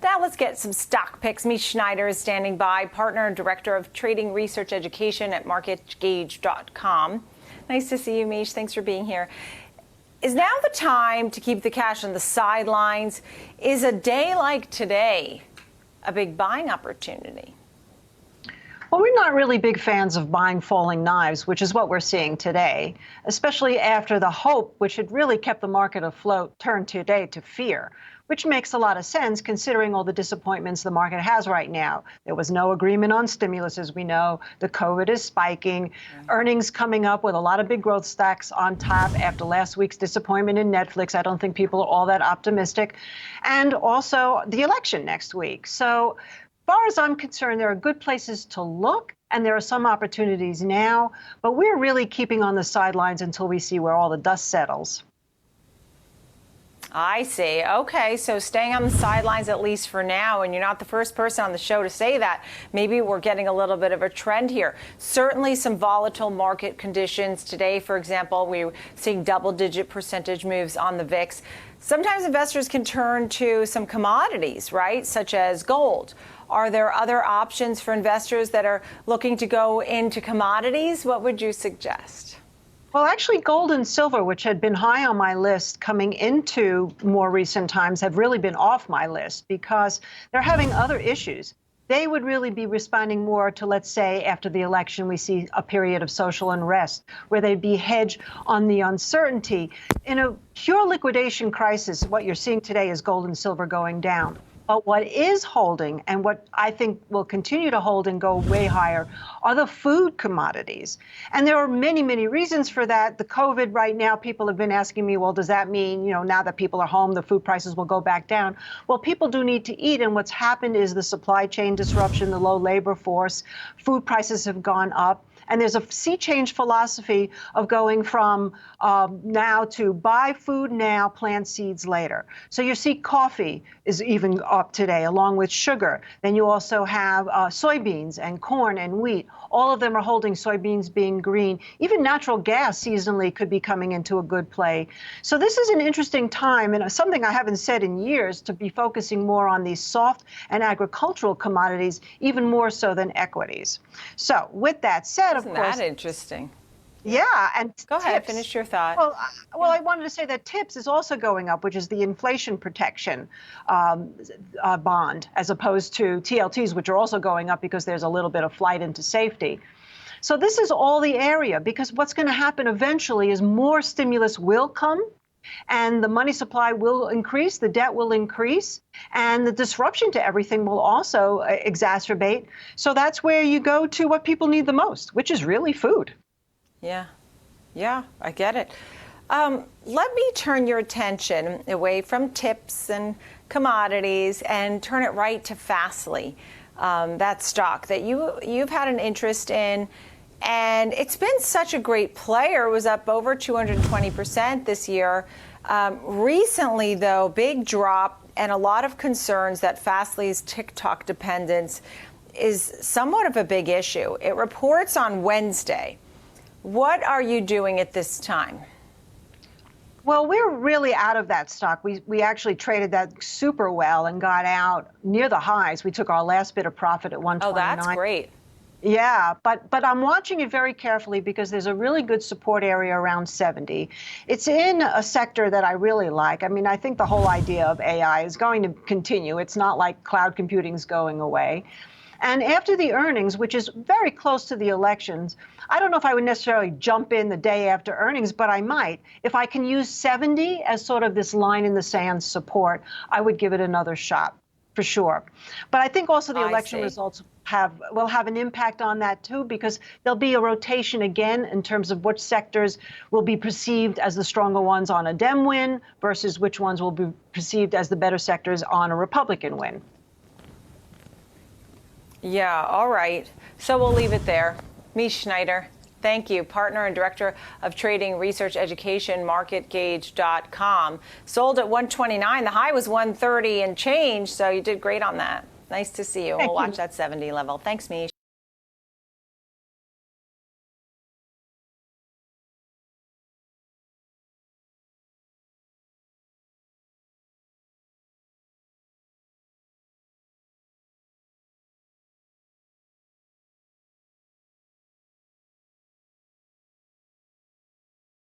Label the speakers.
Speaker 1: Now let's get some stock picks. Michelle Schneider is standing by, partner and director of trading research education at marketgauge.com. Nice to see you, Mish. Thanks for being here. Is now the time to keep the cash on the sidelines? Is a day like today a big buying opportunity?
Speaker 2: Well, we're not really big fans of buying falling knives, which is what we're seeing today, especially after the hope, which had really kept the market afloat, turned today to fear, which makes a lot of sense considering all the disappointments the market has right now. There was no agreement on stimulus, as we know. The COVID is spiking. Earnings coming up with a lot of big growth stocks on top after last week's disappointment in Netflix. I don't think people are all that optimistic. And also the election next week. So as far as I'm concerned, there are good places to look, and there are some opportunities now, but we're really keeping on the sidelines until we see where all the dust settles.
Speaker 1: I see. Okay, so staying on the sidelines at least for now, and you're not the first person on the show to say that. Maybe we're getting a little bit of a trend here. Certainly some volatile market conditions today. For example, we're seeing double-digit percentage moves on the VIX. Sometimes investors can turn to some commodities, right, such as gold. Are there other options for investors that are looking to go into commodities? What would you suggest?
Speaker 2: Well, actually, gold and silver, which had been high on my list coming into more recent times, have really been off my list because they're having other issues. They would really be responding more to, let's say, after the election, we see a period of social unrest where they'd be hedged on the uncertainty. In a pure liquidation crisis, what you're seeing today is gold and silver going down. But what is holding, and what I think will continue to hold and go way higher, are the food commodities. And there are many, many reasons for that. The COVID right now, people have been asking me, well, does that mean, now that people are home, the food prices will go back down? Well, people do need to eat. And what's happened is the supply chain disruption, the low labor force, food prices have gone up. And there's a sea change philosophy of going from now to buy food now, plant seeds later. So you see coffee is even up today, along with sugar. Then you also have soybeans and corn and wheat. All of them are holding, soybeans being green. Even natural gas seasonally could be coming into a good play. So this is an interesting time, and something I haven't said in years, to be focusing more on these soft and agricultural commodities, even more so than equities. So with that said,
Speaker 1: Isn't
Speaker 2: of course,
Speaker 1: that interesting?
Speaker 2: Yeah, and
Speaker 1: Go ahead,
Speaker 2: tips.
Speaker 1: finish your thought.
Speaker 2: Well, I wanted to say that TIPS is also going up, which is the inflation protection bond, as opposed to TLTs, which are also going up because there's a little bit of flight into safety. So this is all the area, because what's going to happen eventually is more stimulus will come, and the money supply will increase, the debt will increase, and the disruption to everything will also exacerbate. So that's where you go to what people need the most, which is really food.
Speaker 1: Yeah, I get it. Let me turn your attention away from tips and commodities and turn it right to FSLY, that stock that you've had an interest in. And it's been such a great player. It was up over 220% this year. Recently, though, big drop and a lot of concerns that FSLY's TikTok dependence is somewhat of a big issue. It reports on Wednesday. What are you doing at this time?
Speaker 2: Well, we're really out of that stock. We actually traded that super well and got out near the highs. We took our last bit of profit at 129.
Speaker 1: Oh, that's great.
Speaker 2: Yeah, but I'm watching it very carefully because there's a really good support area around 70. It's in a sector that I really like. I mean, I think the whole idea of AI is going to continue. It's not like cloud computing is going away. And after the earnings, which is very close to the elections, I don't know if I would necessarily jump in the day after earnings, but I might. If I can use 70 as sort of this line in the sand support, I would give it another shot, for sure. But I think also the election results will have an impact on that, too, because there'll be a rotation again in terms of which sectors will be perceived as the stronger ones on a Dem win versus which ones will be perceived as the better sectors on a Republican win.
Speaker 1: Yeah, all right. So we'll leave it there. Michelle Schneider, thank you. Partner and Director of Trading Research Education, MarketGauge.com. Sold at 129. The high was 130 and change, so you did great on that. Nice to see you. We'll watch that 70 level. Thanks, Michelle.